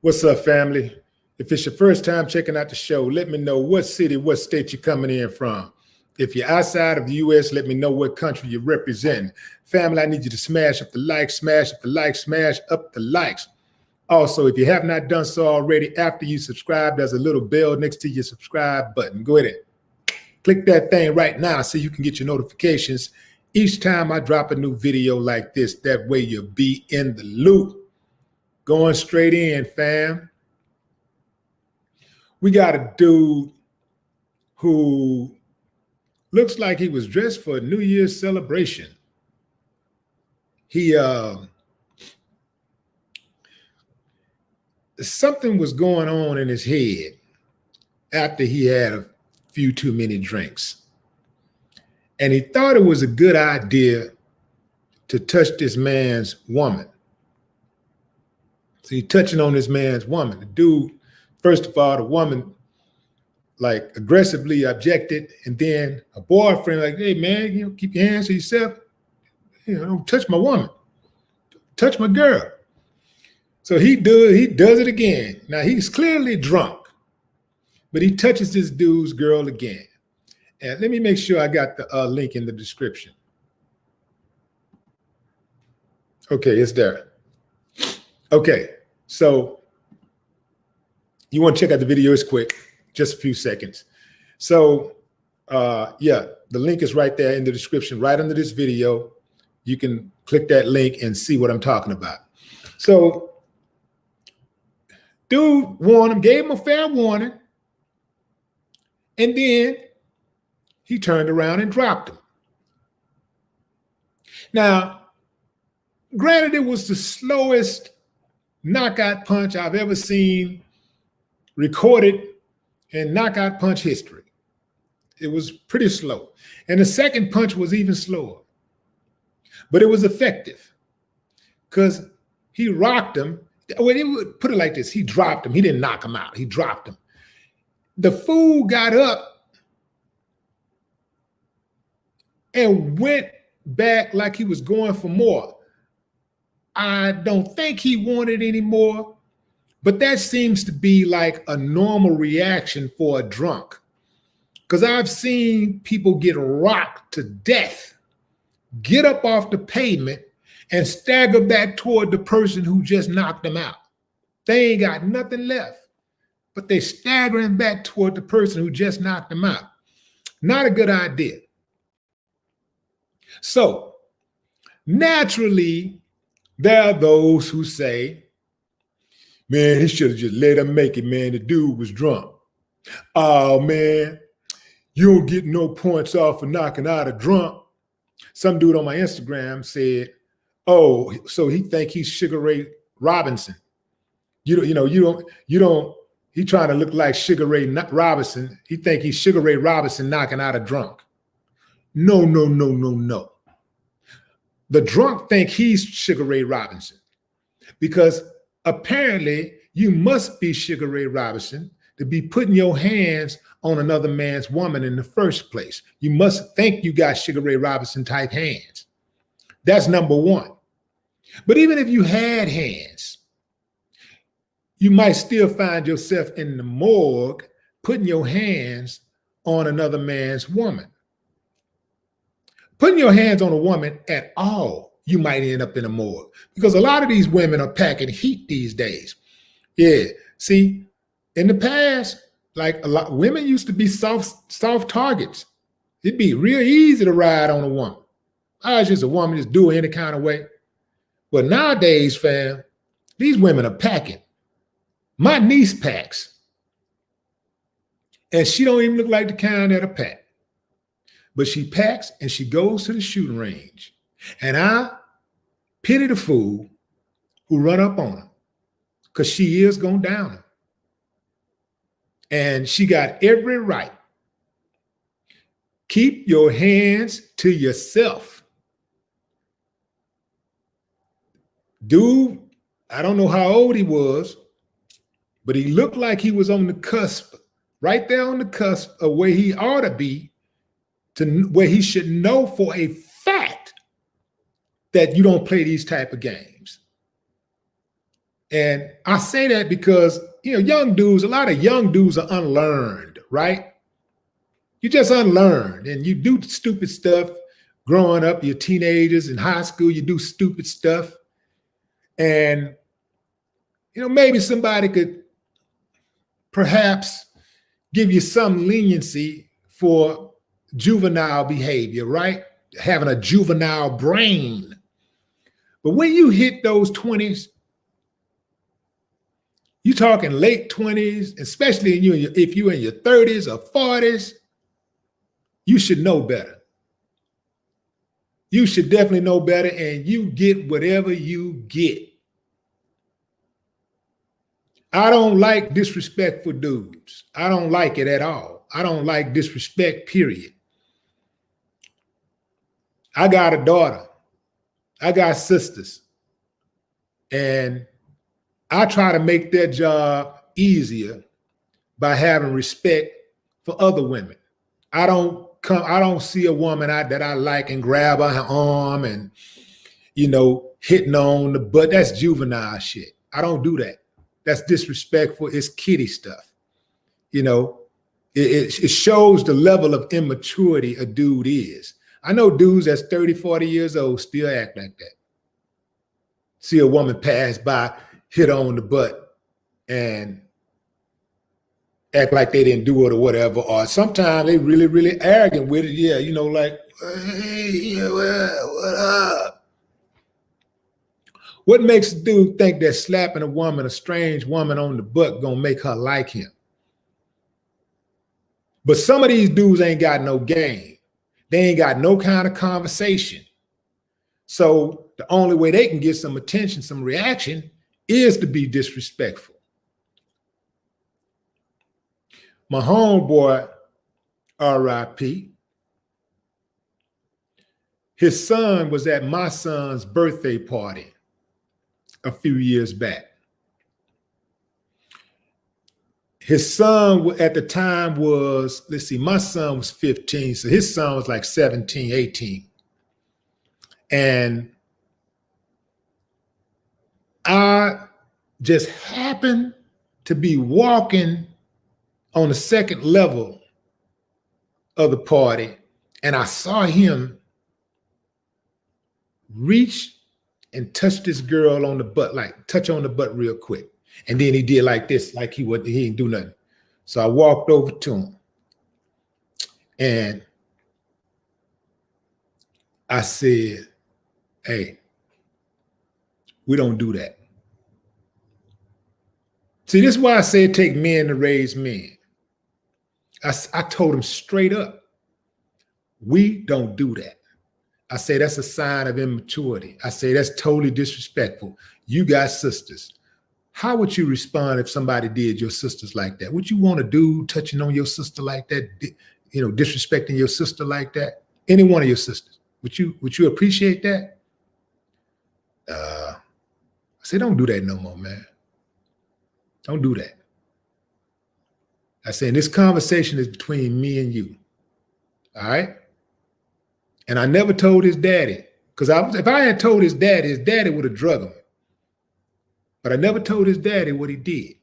What's up, family? If it's your first time checking out the show, let me know what city, what state you're coming in from. If you're outside of the U.S., let me know what country you represent. Family, I need you to smash up the like, smash up the like, smash up the likes. Also, if you have not done so already, after you subscribe, there's a little bell next to your subscribe button. Go ahead and click that thing right now so you can get your notifications each time I drop a new video like this. That way you'll be in the loop. Going straight in, fam. We got a dude who looks like he was dressed for a New Year's celebration. Something was going on in his head after he had a few too many drinks. And he thought it was a good idea to touch this man's woman. So he's touching on this man's woman. The dude, first of all, the woman like aggressively objected, and then a boyfriend like, hey man, keep your hands to yourself. Don't touch my woman, touch my girl. So he does it again. Now he's clearly drunk, but he touches this dude's girl again. And let me make sure I got the link in the description. Okay, it's there. Okay, so you want to check out the video, it's quick, just a few seconds. So yeah, the link is right there in the description, right under this video. You can click that link and see what I'm talking about. So dude warned him, gave him a fair warning, and then he turned around and dropped him. Now, granted, it was the slowest knockout punch I've ever seen recorded in knockout punch history. It was pretty slow. And the second punch was even slower. But it was effective because he rocked him. Well, it would put it like this. He dropped him. He didn't knock him out. He dropped him. The fool got up and went back like he was going for more. I don't think he wanted any more, but that seems to be like a normal reaction for a drunk. Because I've seen people get rocked to death, get up off the pavement and stagger back toward the person who just knocked them out. They ain't got nothing left, but they staggering back toward the person who just knocked them out. Not a good idea. So naturally, there are those who say, man, he should have just let him make it, man. The dude was drunk. Oh, man, you don't get no points off for knocking out a drunk. Some dude on my Instagram said, oh, so he think he's Sugar Ray Robinson. He trying to look like Sugar Ray Robinson. He think he's Sugar Ray Robinson knocking out a drunk. No, no, no, no, no. The drunk think he's Sugar Ray Robinson because apparently you must be Sugar Ray Robinson to be putting your hands on another man's woman in the first place. You must think you got Sugar Ray Robinson type hands. That's number one. But even if you had hands, you might still find yourself in the morgue putting your hands on another man's woman. Putting your hands on a woman at all, you might end up in a morgue because a lot of these women are packing heat these days. Yeah, see, in the past, like a lot, women used to be soft targets. It'd be real easy to ride on a woman. I was just a woman, just do it any kind of way. But nowadays, fam, these women are packing. My niece packs, and she don't even look like the kind that'll pack. But she packs and she goes to the shooting range. And I pity the fool who run up on her because she is going down him. And she got every right. Keep your hands to yourself. Dude, I don't know how old he was, but he looked like he was on the cusp, right there on the cusp of where he ought to be, to where he should know for a fact that you don't play these type of games. And I say that because, young dudes, a lot of young dudes are unlearned, right? You just unlearned and you do stupid stuff growing up. You're teenagers in high school, you do stupid stuff. And, maybe somebody could perhaps give you some leniency for juvenile behavior, right? Having a juvenile brain. But when you hit those 20s, you're talking late 20s, especially if you're in your 30s or 40s, you should know better. You should definitely know better, and you get whatever you get. I don't like disrespectful dudes. I don't like it at all. I don't like disrespect, period. I got a daughter. I got sisters. And I try to make their job easier by having respect for other women. I don't see a woman that I like and grab her arm and, hitting on the butt. That's juvenile shit. I don't do that. That's disrespectful. It's kiddie stuff. It shows the level of immaturity a dude is. I know dudes that's 30, 40 years old still act like that. See a woman pass by, hit on the butt, and act like they didn't do it or whatever. Or sometimes they really, really arrogant with it. Yeah, like, hey, what up? What makes a dude think that slapping a strange woman on the butt, gonna make her like him? But some of these dudes ain't got no game. They ain't got no kind of conversation. So the only way they can get some attention, some reaction, is to be disrespectful. My homeboy, R.I.P., his son was at my son's birthday party a few years back. His son at the time was, my son was 15, so his son was like 17, 18. And I just happened to be walking on the second level of the party, and I saw him reach and touch this girl on the butt, like touch on the butt real quick. And then he did like this, like he didn't do nothing. So I walked over to him and I said, hey, we don't do that. See, this is why I say it take men to raise men. I told him straight up, we don't do that. I say that's a sign of immaturity. I say that's totally disrespectful. You got sisters. How would you respond if somebody did your sisters like that? Would you want a dude touching on your sister like that, disrespecting your sister like that? Any one of your sisters? Would you appreciate that? I say, don't do that no more, man. Don't do that. I say, this conversation is between me and you. All right? And I never told his daddy, because if I had told his daddy would have drug him. But I never told his daddy what he did.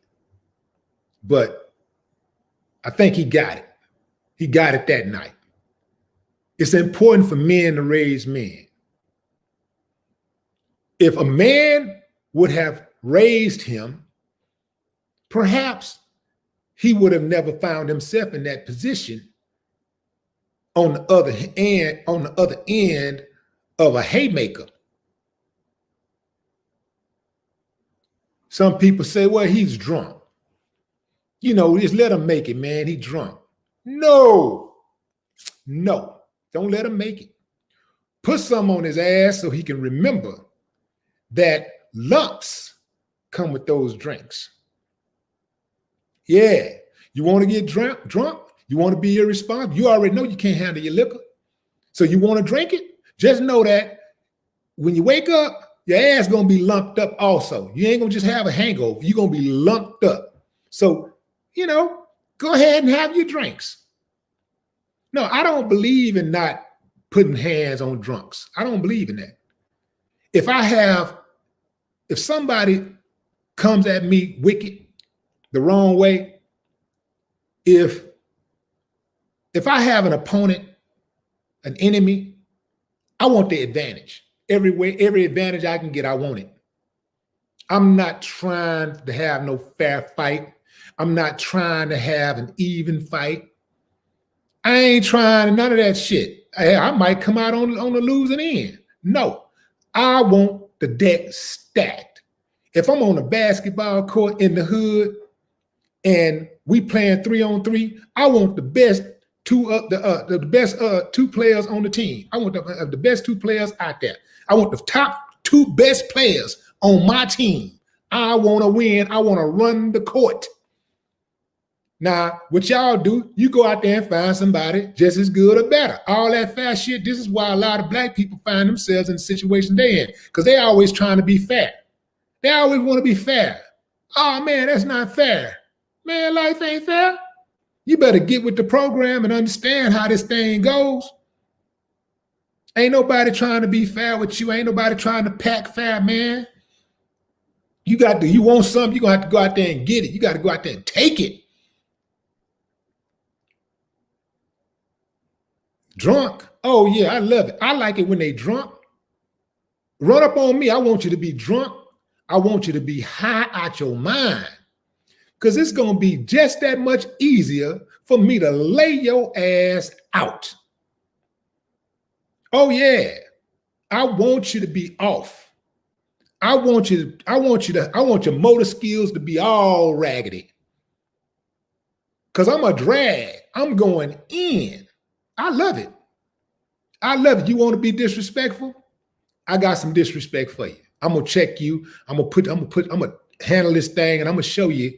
But I think he got it. He got it that night. It's important for men to raise men. If a man would have raised him, perhaps he would have never found himself in that position on the other end of a haymaker. Some people say, well, he's drunk. Just let him make it, man. He's drunk. No, don't let him make it. Put some on his ass so he can remember that lumps come with those drinks. Yeah, you want to get drunk? You want to be irresponsible? You already know you can't handle your liquor. So you want to drink it? Just know that when you wake up, your ass going to be lumped up also. You ain't going to just have a hangover. You're going to be lumped up. So, go ahead and have your drinks. No, I don't believe in not putting hands on drunks. I don't believe in that. If somebody comes at me wicked, the wrong way, if I have an opponent, an enemy, I want the advantage. Every advantage I can get, I want it. I'm not trying to have no fair fight. I'm not trying to have an even fight. I ain't trying none of that shit. I might come out on the losing end. No, I want the deck stacked. If I'm on a basketball court in the hood and we playing 3-on-3, I want the best two players on the team. I want the best two players out there. I want the top two best players on my team. I want to win. I want to run the court. Now, what y'all do, you go out there and find somebody just as good or better. All that fast shit, this is why a lot of black people find themselves in the situation they're in, because they're always trying to be fair. They always want to be fair. Oh, man, that's not fair. Man, life ain't fair. You better get with the program and understand how this thing goes. Ain't nobody trying to be fair with you. Ain't nobody trying to pack fair, man. You want something, you're going to have to go out there and get it. You got to go out there and take it. Drunk. Oh, yeah, I love it. I like it when they drunk. Run up on me. I want you to be drunk. I want you to be high out your mind, because it's going to be just that much easier for me to lay your ass out. Oh, yeah. I want you to be off. I want your motor skills to be all raggedy. Because I'm a drag. I'm going in. I love it. I love it. You want to be disrespectful? I got some disrespect for you. I'm gonna check you. I'm gonna handle this thing, and I'm gonna show you.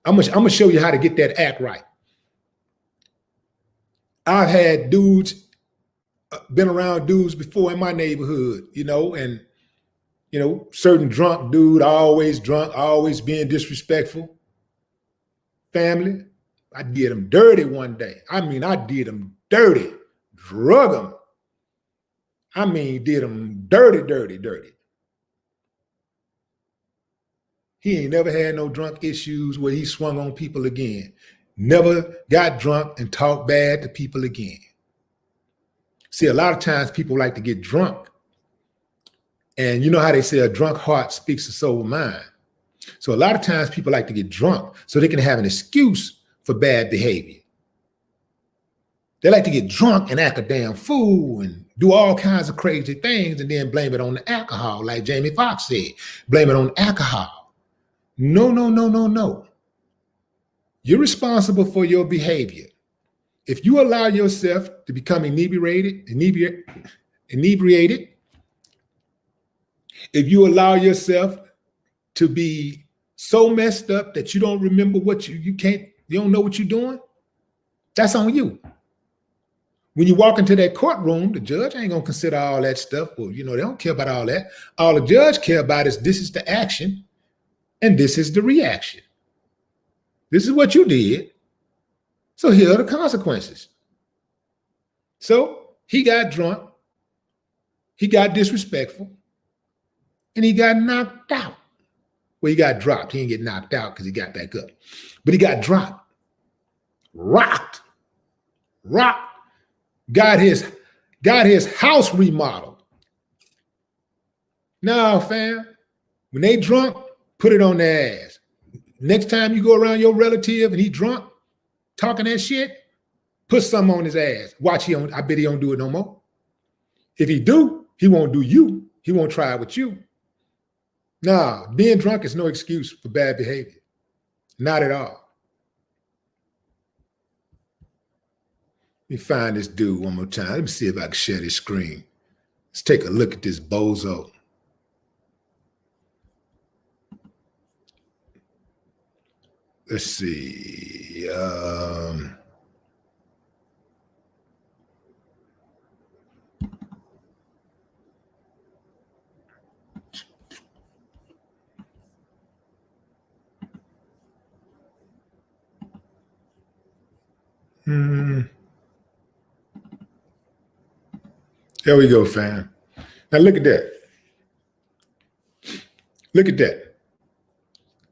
I'm gonna show you how to get that act right. I've had dudes, been around dudes before in my neighborhood, and certain drunk dude, always drunk, always being disrespectful. Family, I did them dirty one day. I did them dirty, drug them. Did them dirty. He ain't never had no drunk issues where he swung on people again. Never got drunk and talked bad to people again. See, a lot of times people like to get drunk. And you know how they say a drunk heart speaks a sober mind. So a lot of times people like to get drunk so they can have an excuse for bad behavior. They like to get drunk and act a damn fool and do all kinds of crazy things and then blame it on the alcohol, like Jamie Foxx said. Blame it on alcohol. No. You're responsible for your behavior. If you allow yourself to become inebriated, if you allow yourself to be so messed up that you don't remember what you don't know what you're doing, that's on you. When you walk into that courtroom, the judge ain't gonna consider all that stuff. Well, they don't care about all that. All the judge care about is this is the action and this is the reaction. This is what you did. So here are the consequences. So he got drunk, he got disrespectful, and he got knocked out. Well, he got dropped. He didn't get knocked out because he got back up. But he got dropped. Rocked. Got his house remodeled. Now, fam, when they drunk, put it on their ass. Next time you go around your relative and he drunk, talking that shit, put something on his ass. Watch, I bet he don't do it no more. If he do, he won't do you. He won't try it with you. Nah, being drunk is no excuse for bad behavior. Not at all. Let me find this dude one more time. Let me see if I can share this screen. Let's take a look at this bozo. Let's see. There we go, fam. Now look at that. Look at that.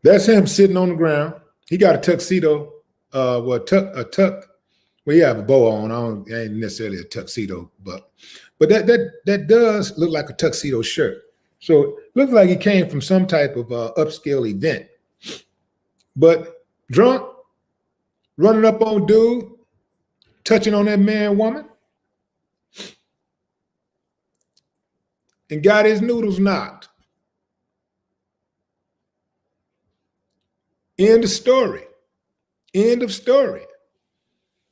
That's him sitting on the ground. He got a tuxedo, a tuck. Well, he have a bow on. It ain't necessarily a tuxedo, but that does look like a tuxedo shirt. So it looks like he came from some type of upscale event. But drunk, running up on dude, touching on that man, woman, and got his noodles knocked. End of story. End of story.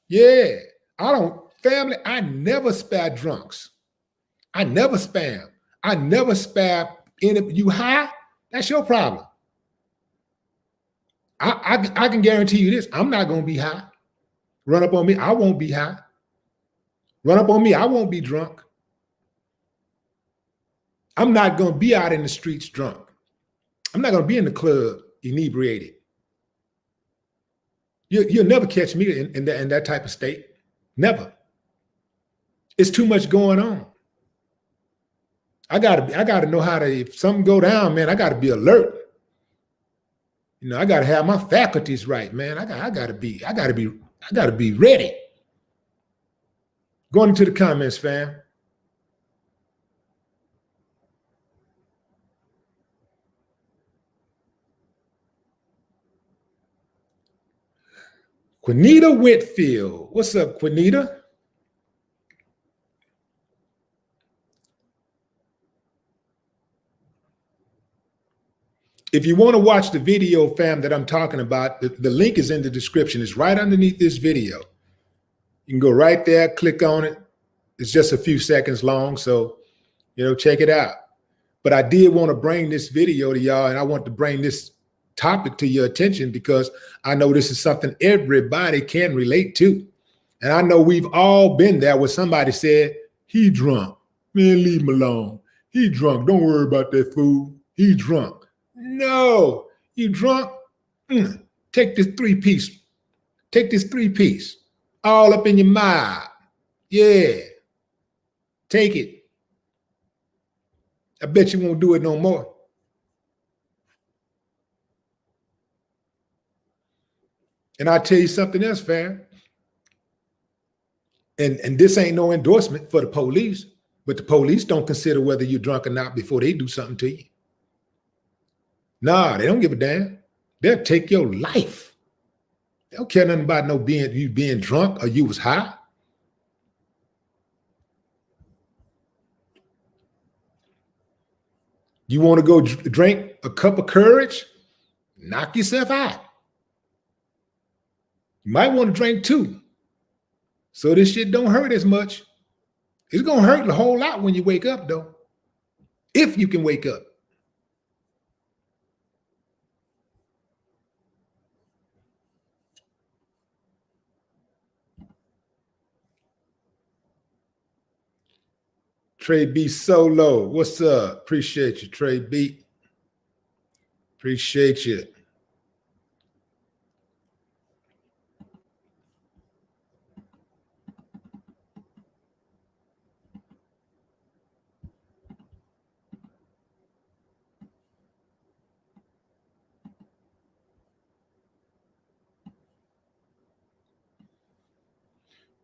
Yeah. Family, I never spare drunks. I never spam. I never spare any. You high? That's your problem. I can guarantee you this. I'm not going to be high. Run up on me, I won't be high. Run up on me, I won't be drunk. I'm not going to be out in the streets drunk. I'm not going to be in the club inebriated. You'll never catch me in that type of state. Never. It's too much going on. I gotta know how to, if something go down, man, I gotta be alert. You know, I gotta have my faculties right, man. I gotta be ready. Going into the comments, fam. Quinita Whitfield. What's up, Quinita? If you want to watch the video, fam, that I'm talking about, the link is in the description. It's right underneath this video. You can go right there, click on it. It's just a few seconds long, so, check it out. But I did want to bring this video to y'all, and I want to bring this topic to your attention because I know this is something everybody can relate to. And I know we've all been there where somebody said, he drunk. Man, leave him alone. He drunk. Don't worry about that fool. He drunk. No, you drunk? Take this three-piece. Take this three-piece. All up in your mouth. Yeah. Take it. I bet you won't do it no more. And I'll tell you something else, fam. And this ain't no endorsement for the police, but the police don't consider whether you're drunk or not before they do something to you. Nah, they don't give a damn. They'll take your life. They don't care nothing about you being drunk or you was high. You want to go drink a cup of courage? Knock yourself out. You might want to drink two. So this shit don't hurt as much. It's going to hurt a whole lot when you wake up, though. If you can wake up. Trey B Solo, what's up? Appreciate you, Trey B. Appreciate you.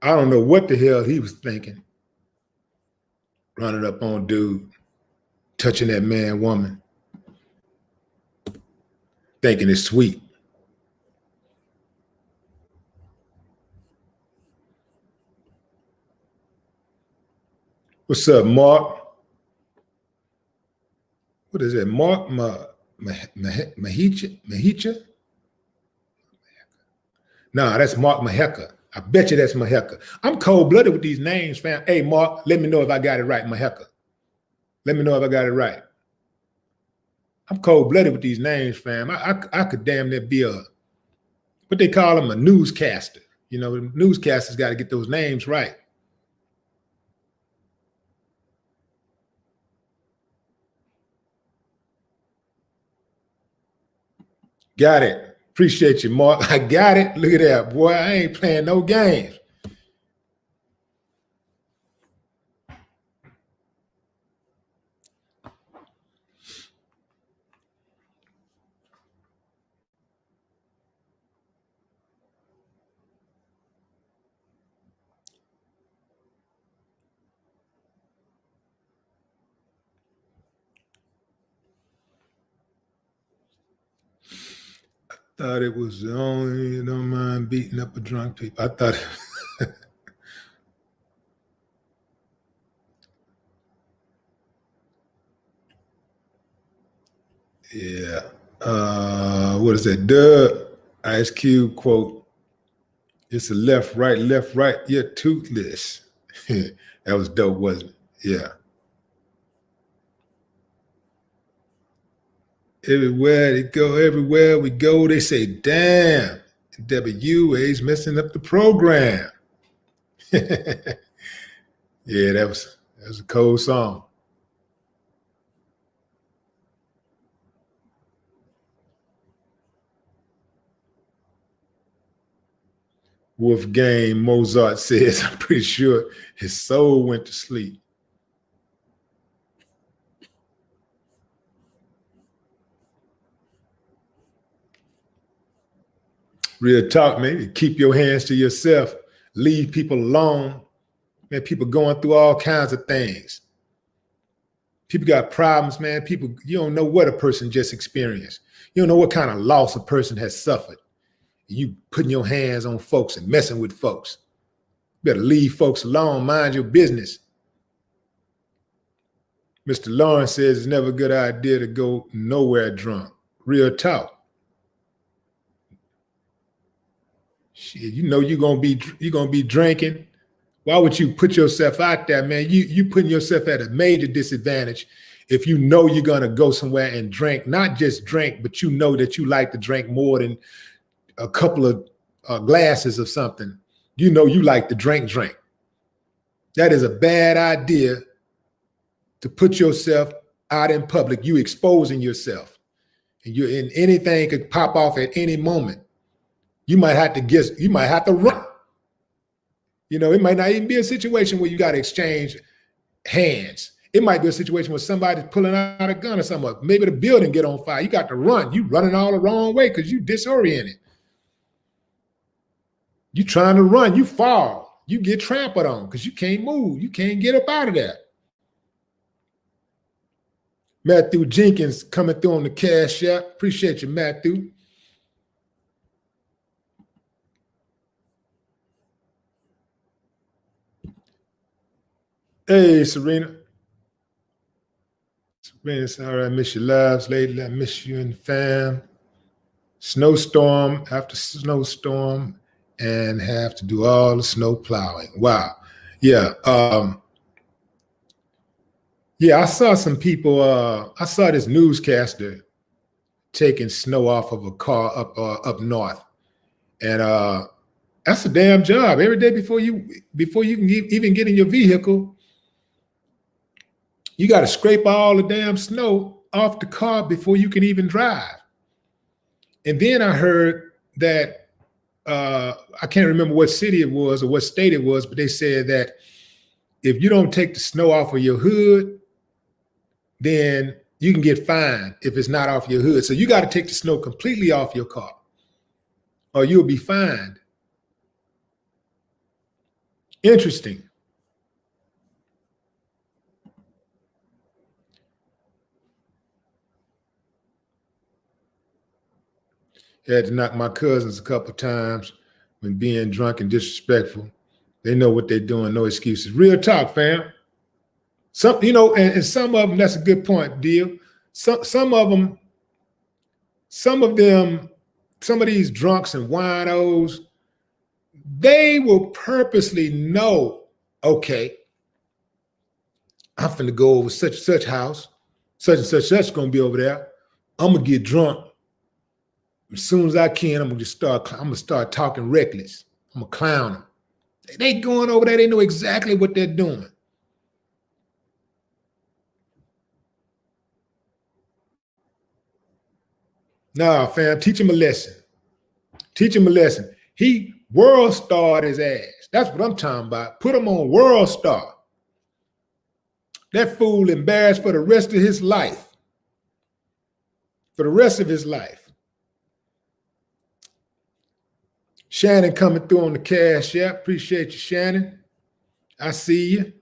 I don't know what the hell he was thinking. Running up on dude, touching that man, woman, thinking it's sweet. What's up, Mark? What is it, Mark Mahicha? Nah, that's Mark Maheka. I bet you that's Maheka. I'm cold-blooded with these names, fam. Hey, Mark, let me know if I got it right, Maheka. Let me know if I got it right. I'm cold-blooded with these names, fam. I could damn near be what they call them, a newscaster. Newscasters got to get those names right. Got it. Appreciate you, Mark. I got it. Look at that, boy. I ain't playing no games. thought it was the only, don't mind beating up a drunk people. I thought, yeah. What is that? Ice Cube quote, it's a left, right, you're toothless. That was dope, wasn't it? Yeah. Everywhere we go, they say, damn, WA's messing up the program. Yeah, that was a cold song. Wolfgang Mozart says, I'm pretty sure his soul went to sleep. Real talk, man. Keep your hands to yourself. Leave people alone. Man, people going through all kinds of things. People got problems, man. People, you don't know what a person just experienced. You don't know what kind of loss a person has suffered. You putting your hands on folks and messing with folks. You better leave folks alone. Mind your business. Mr. Lawrence says it's never a good idea to go nowhere drunk. Real talk. Shit, you know you're gonna be drinking. Why would you put yourself out there, man? You putting yourself at a major disadvantage if you know you're gonna go somewhere and drink, not just drink, but you know that you like to drink more than a couple of glasses of something. You know you like to drink. That is a bad idea to put yourself out in public. You exposing yourself, and anything could pop off at any moment. You might have to run. You know, it might not even be a situation where you got to exchange hands. It might be a situation where somebody's pulling out a gun or something. Maybe the building get on fire. You got to run. You running all the wrong way because you disoriented. You trying to run, you fall. You get trampled on because you can't move. You can't get up out of there. Matthew Jenkins coming through on the Cash App. Appreciate you, Matthew. Hey, Serena. Serena, sorry I miss your lives lately. I miss you and the fam. Snowstorm after snowstorm and have to do all the snow plowing. Wow. Yeah. Yeah, I saw some people, I saw this newscaster taking snow off of a car up north. And that's a damn job. Every day before you can even get in your vehicle, you got to scrape all the damn snow off the car before you can even drive. And then I heard that I can't remember what city it was or what state it was, but they said that if you don't take the snow off of your hood, then you can get fined if it's not off your hood. So you got to take the snow completely off your car or you'll be fined. Interesting. Had to knock my cousins a couple of times when being drunk and disrespectful. They know what they're doing, no excuses. Real talk, fam. Some, you know, and some of them, that's a good point, Deal. Some of them, some of these drunks and winos, they will purposely know, okay, I'm finna go over such and such house, such and such gonna be over there. I'm gonna get drunk. As soon as I can, I'm gonna start talking reckless. I'm gonna clown them. They going over there, they know exactly what they're doing. Nah, fam, teach him a lesson. Teach him a lesson. He world starred his ass. That's what I'm talking about. Put him on world star. That fool embarrassed for the rest of his life. For the rest of his life. Shannon coming through on the Cash App. Appreciate you, Shannon. I see you.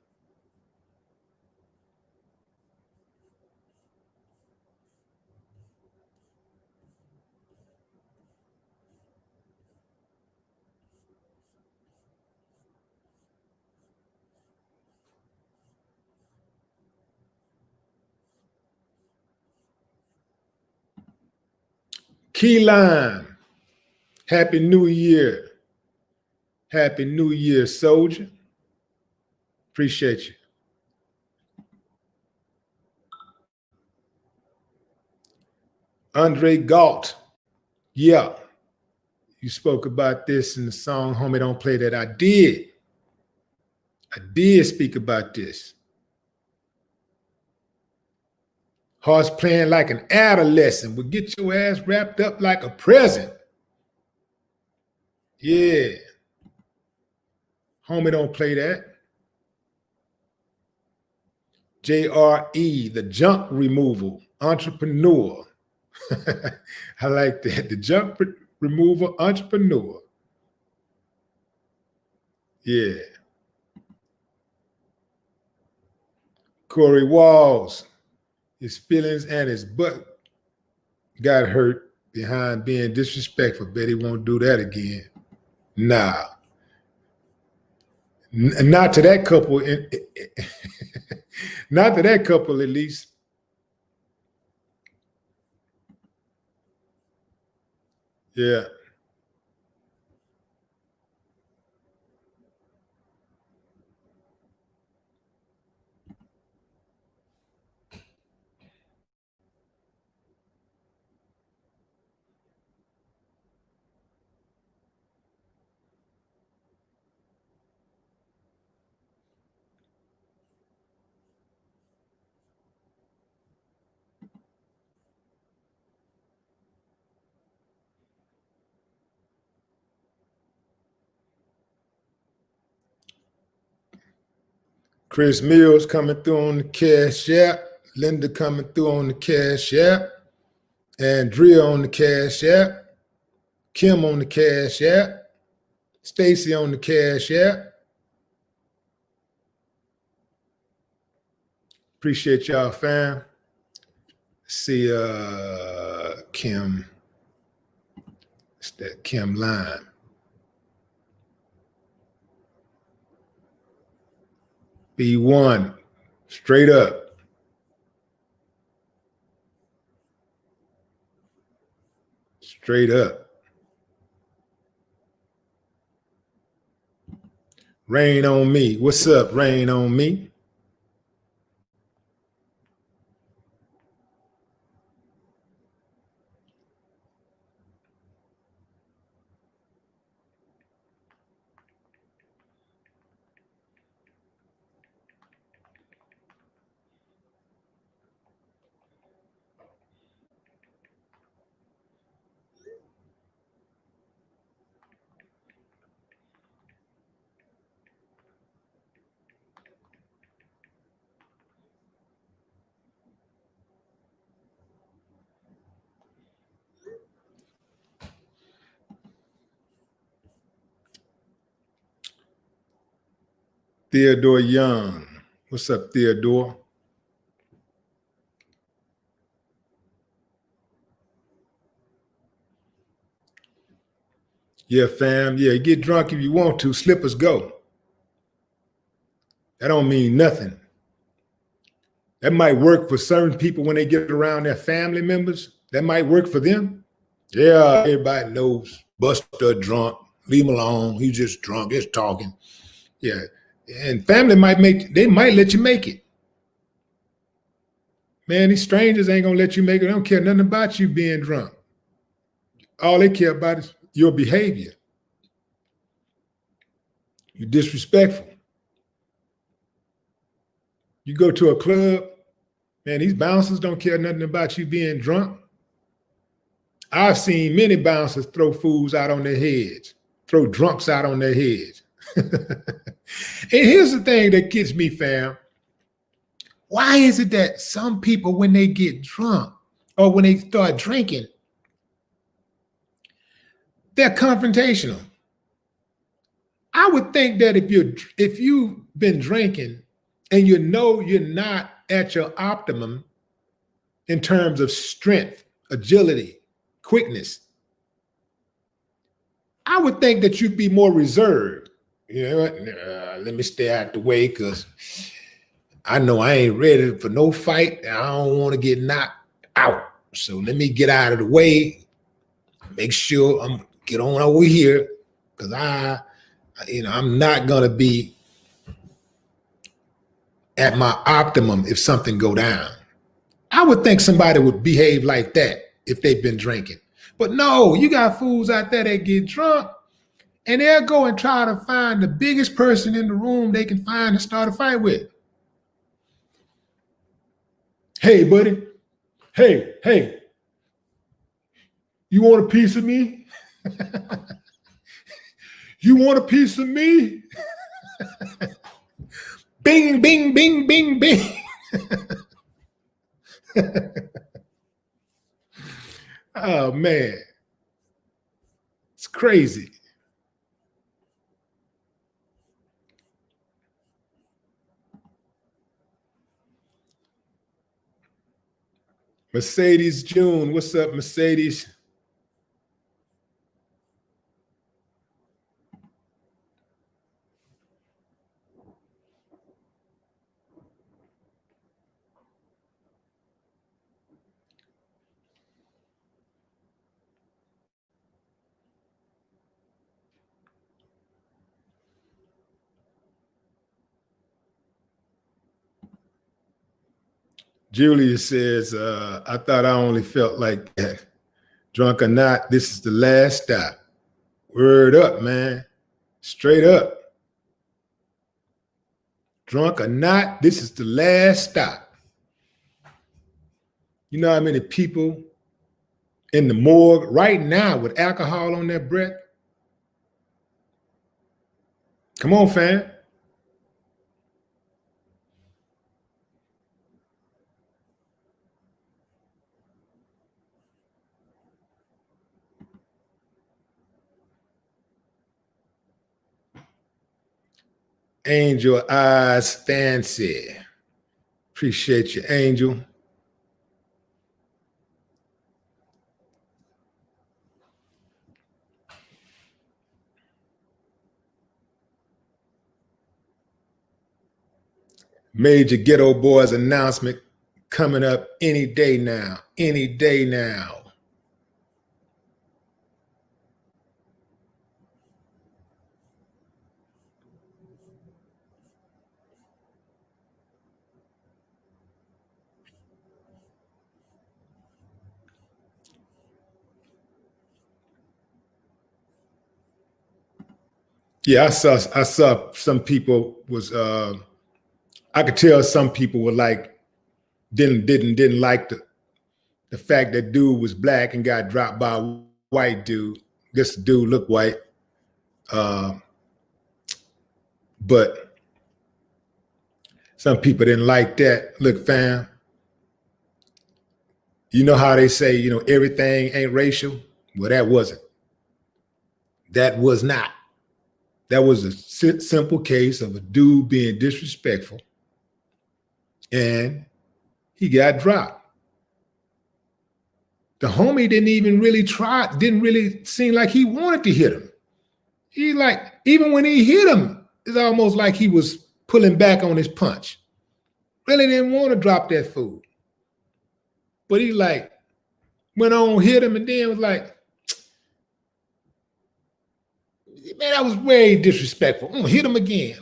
Key Lime, Happy New Year. Happy New Year, soldier. Appreciate you. Andre Galt, yeah. You spoke about this in the song, Homie Don't Play That. I did speak about this. Hearts playing like an adolescent will get your ass wrapped up like a present. Yeah. Homie Don't Play That. JRE, the junk removal entrepreneur. I like that. The junk removal entrepreneur. Yeah. Corey Walls, his feelings and his butt got hurt behind being disrespectful. Bet he won't do that again. Nah. Not to that couple. Not to that couple, at least. Yeah. Chris Mills coming through on the Cash App. Linda coming through on the Cash App. Andrea on the Cash App. Kim on the Cash App. Stacy on the Cash App. Appreciate y'all, fam. See Kim. It's that Kim line. B1, straight up. Straight up. Rain on me. What's up, Rain on me? Theodore Young. What's up, Theodore? Yeah, fam. Yeah, get drunk if you want to. Slippers go. That don't mean nothing. That might work for certain people when they get around their family members. That might work for them. Yeah, everybody knows Buster drunk. Leave him alone. He's just drunk. He's talking. Yeah. And family might let you make it. Man, these strangers ain't gonna let you make it. They don't care nothing about you being drunk. All they care about is your behavior. You're disrespectful. You go to a club, man, these bouncers don't care nothing about you being drunk. I've seen many bouncers throw fools out on their heads, throw drunks out on their heads. And here's the thing that gets me, fam. Why is it that some people, when they get drunk or when they start drinking, they're confrontational? I would think that if you've been drinking and you know you're not at your optimum in terms of strength, agility, quickness, I would think that you'd be more reserved. You know what? Let me stay out the way because I know I ain't ready for no fight. I don't want to get knocked out. So let me get out of the way make sure I'm get on over here because I'm not gonna be at my optimum if something go down. I would think somebody would behave like that if they've been drinking. But no, you got fools out there that get drunk and they'll go and try to find the biggest person in the room they can find to start a fight with. Hey, buddy. Hey. You want a piece of me? You want a piece of me? Bing, bing, bing, bing, bing. Oh, man. It's crazy. Mercedes June. What's up, Mercedes? Julia says, I thought I only felt like that. Drunk or not, this is the last stop. Word up, man. Straight up. Drunk or not, this is the last stop. You know how many people in the morgue right now with alcohol on their breath? Come on, fam. Angel Eyes Fancy. Appreciate you, Angel. Major Ghetto Boys announcement coming up any day now. Any day now. Yeah, I saw some people was I could tell some people were like didn't like the fact that dude was black and got dropped by a white dude. Guess the dude looked white. But some people didn't like that. Look, fam, you know how they say, everything ain't racial? Well, that wasn't. That was not. That was a simple case of a dude being disrespectful and he got dropped. The homie didn't even really try, didn't really seem like he wanted to hit him. He even when he hit him, it's almost like he was pulling back on his punch. Really didn't want to drop that fool. But he went on, hit him, and then was like, man, that was way disrespectful. I'm gonna hit him again.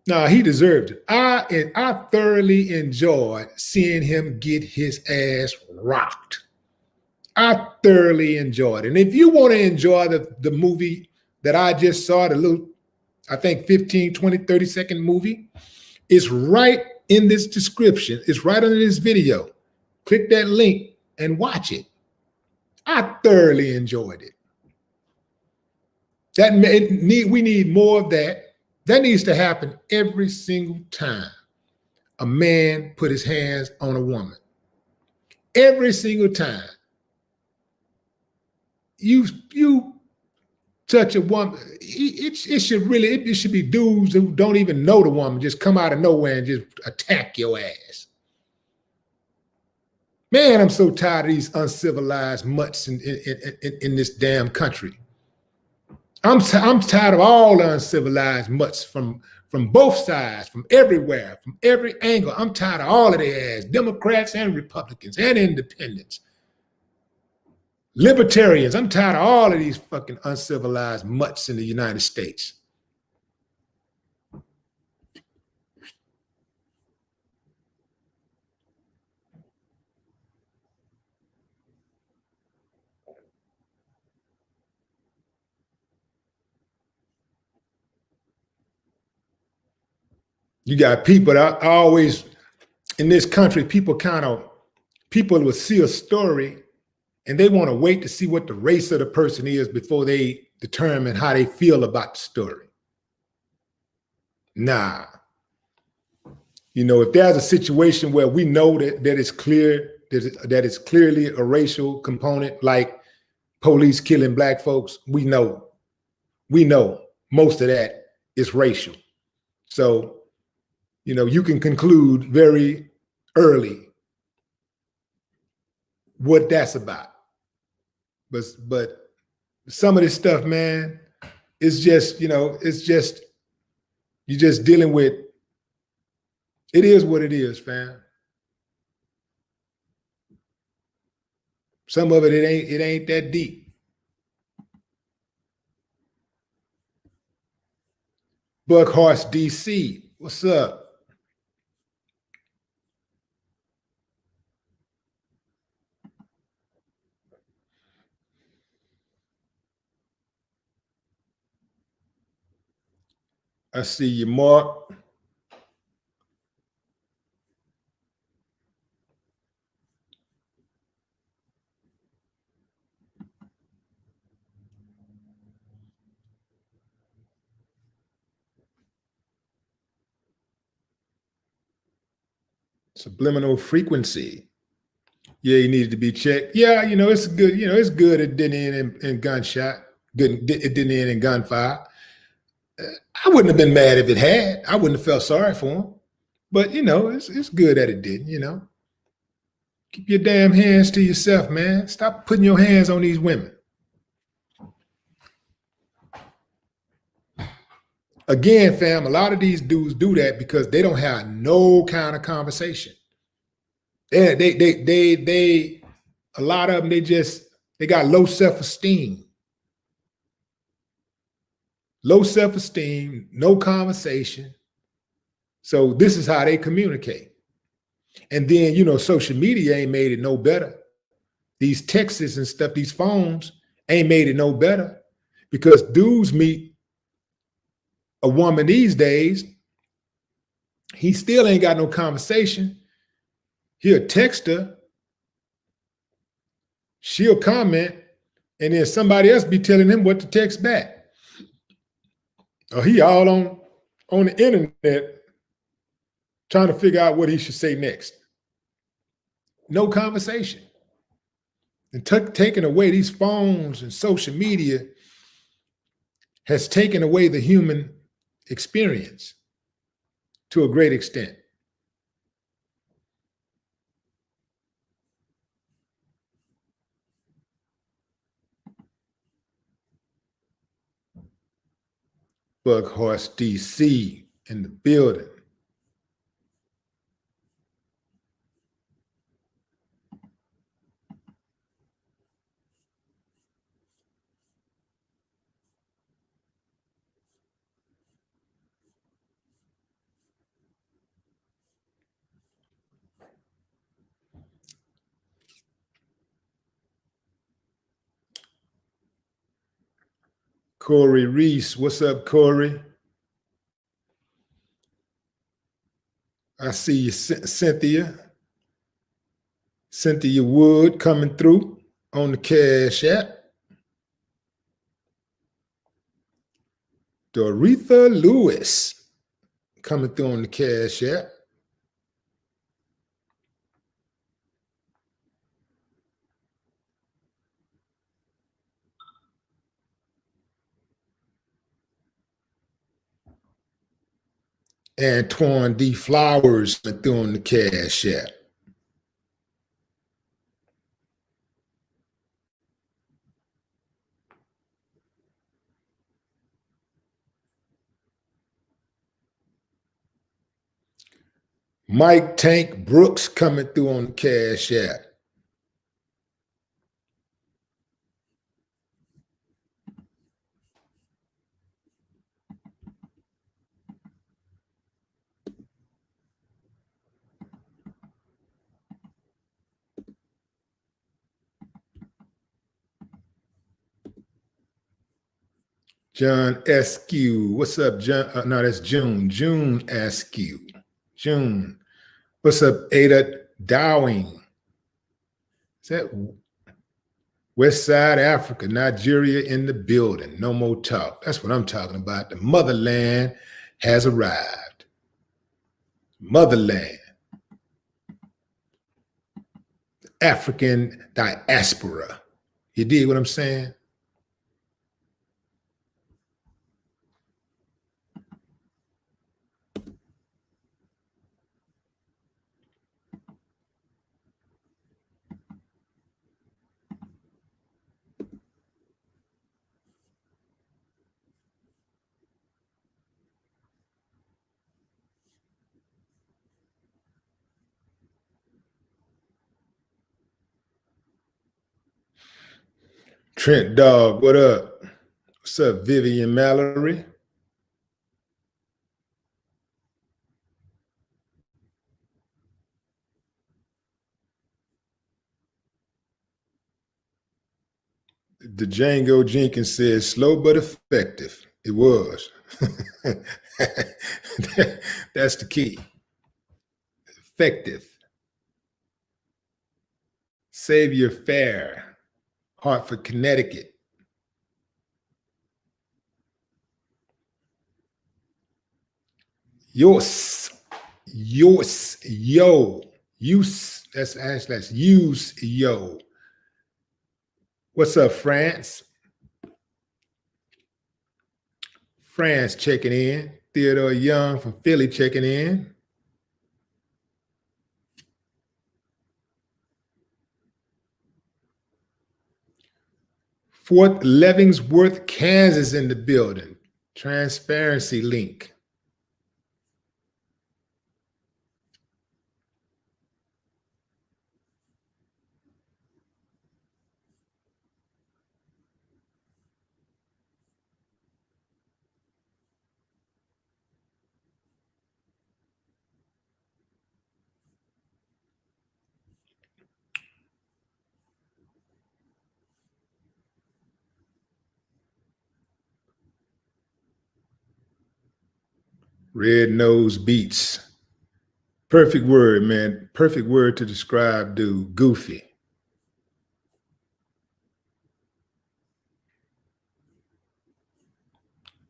Nah, he deserved it. I thoroughly enjoyed seeing him get his ass rocked. I thoroughly enjoyed it. And if you want to enjoy the movie that I just saw, the little, I think 15, 20, 30-second movie, it's right in this description. It's right under this video. Click that link and watch it. I thoroughly enjoyed it. We need more of that. That needs to happen every single time a man put his hands on a woman. Every single time you touch a woman, it should be dudes who don't even know the woman just come out of nowhere and just attack your ass. Man, I'm so tired of these uncivilized mutts in this damn country. I'm tired of all the uncivilized mutts from both sides, from everywhere, from every angle. I'm tired of all of their ass, Democrats and Republicans and independents. Libertarians, I'm tired of all of these fucking uncivilized mutts in the United States. You got people that always, in this country, people will see a story and they want to wait to see what the race of the person is before they determine how they feel about the story. Nah. You know, if there's a situation where we know that it's clear, that it's clearly a racial component, like police killing black folks, we know most of that is racial. So, you know, you can conclude very early what that's about. But some of this stuff, man, it's just, you know, it's just, you're just dealing with, it is what it is, fam. Some of it ain't that deep. Buckhorse DC, what's up? I see you, Mark. Subliminal frequency. Yeah, he needed to be checked. Yeah, you know, it's good. You know, it's good it didn't end in gunshot. It didn't end in gunfire. I wouldn't have been mad if it had. I wouldn't have felt sorry for him. But, you know, it's good that it didn't, you know. Keep your damn hands to yourself, man. Stop putting your hands on these women. Again, fam, a lot of these dudes do that because they don't have no kind of conversation. A lot of them, they got low self-esteem. Low self-esteem, no conversation. So this is how they communicate. And then, you know, social media ain't made it no better. These texts and stuff, these phones ain't made it no better, because dudes meet a woman these days, he still ain't got no conversation. He'll text her, she'll comment, and then somebody else be telling him what to text back. Or he all on the internet trying to figure out what he should say next. No conversation. And taking away these phones and social media has taken away the human experience to a great extent. Buckhorse DC in the building. Corey Reese, what's up, Corey? I see you, Cynthia. Cynthia Wood coming through on the Cash App. Doretha Lewis coming through on the Cash App. Antoine D. Flowers coming through on the Cash App. Mike Tank Brooks coming through on the Cash App. John Askew. What's up, John? No, that's June. June Askew. June. What's up, Ada Dowing? Is that West Side Africa, Nigeria in the building? No more talk. That's what I'm talking about. The motherland has arrived. Motherland. African diaspora. You dig what I'm saying? Trent Dog, what up? What's up, Vivian Mallory? The Django Jenkins says, slow but effective. It was. That's the key. Effective. Xavier Fair, Hartford, Connecticut. Yos, yo, use. That's use, yo. What's up, France? France checking in. Theodore Young from Philly checking in. Fort Leavenworth, Kansas in the building. Transparency link. Red Nose Beats. Perfect word, man. Perfect word to describe dude. Goofy.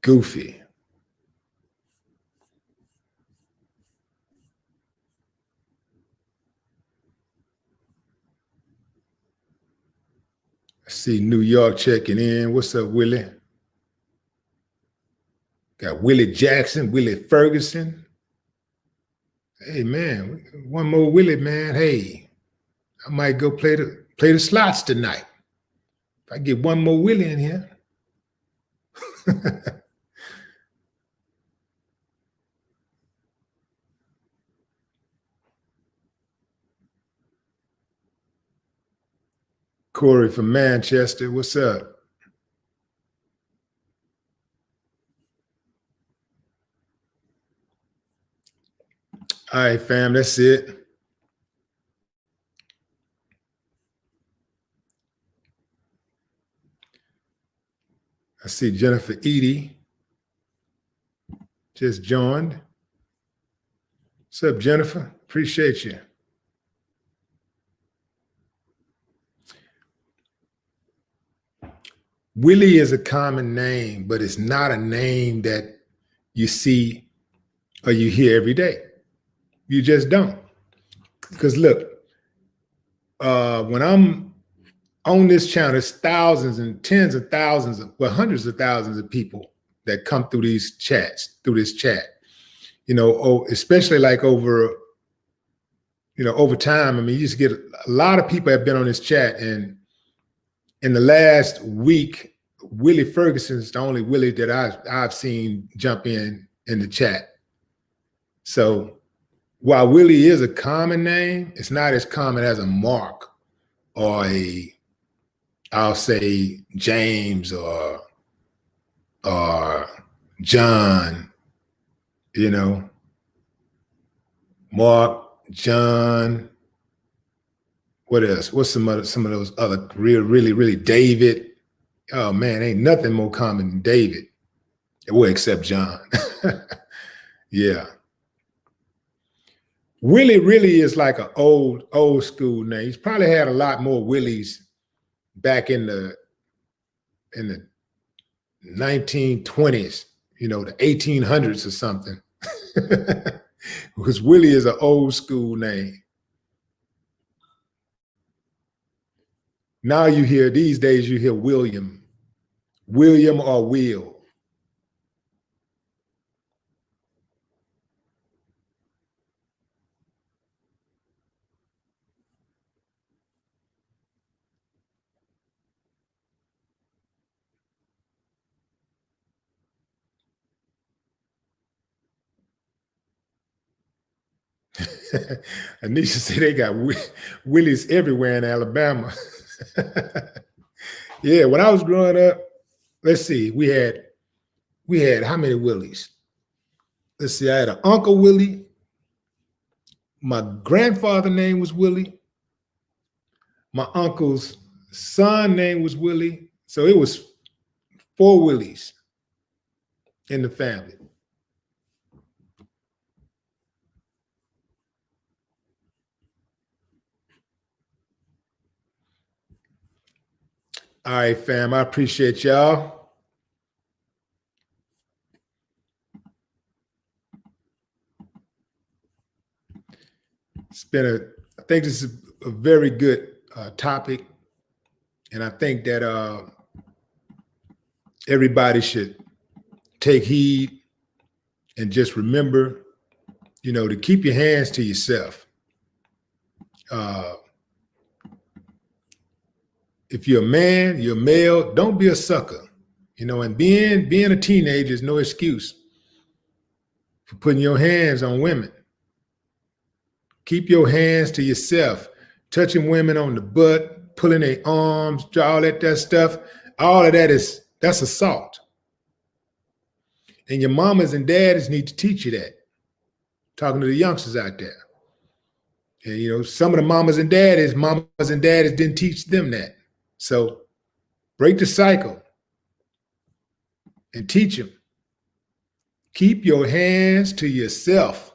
Goofy. I see New York checking in. What's up, Willie? Got Willie Jackson, Willie Ferguson. Hey, man, one more Willie, man. Hey, I might go play the slots tonight. If I get one more Willie in here. Corey from Manchester, what's up? All right, fam, that's it. I see Jennifer Edie just joined. What's up, Jennifer? Appreciate you. Willie is a common name, but it's not a name that you see or you hear every day. You just don't. Because look, when I'm on this channel, there's thousands and tens of thousands of, well, hundreds of thousands of people that come through these chats, through this chat. You know, especially like over time. I mean, you just get a lot of people have been on this chat, and in the last week, Willie Ferguson's the only Willie that I've seen jump in the chat. So while Willie is a common name, it's not as common as a Mark or I'll say James or John, you know, Mark, John, what else? What's some of those other really David? Oh man, ain't nothing more common than David. Well, except John. Yeah. Willie really is like an old school name. He's probably had a lot more Willies back in the 1920s, the 1800s or something. Because Willie is an old school name. Now these days you hear William or Will. Anisha said they got Willies everywhere in Alabama. Yeah, when I was growing up, let's see, we had how many Willies? Let's see, I had an Uncle Willie. My grandfather's name was Willie. My uncle's son name was Willie. So it was 4 Willies in the family. All right, fam. I appreciate y'all. I think this is a very good topic. And I think that everybody should take heed and just remember, to keep your hands to yourself. If you're a man, you're a male, don't be a sucker. And being a teenager is no excuse for putting your hands on women. Keep your hands to yourself. Touching women on the butt, pulling their arms, all that stuff, all of that's assault. And your mamas and daddies need to teach you that. Talking to the youngsters out there. And some of the mamas and daddies didn't teach them that. So break the cycle and teach them. Keep your hands to yourself.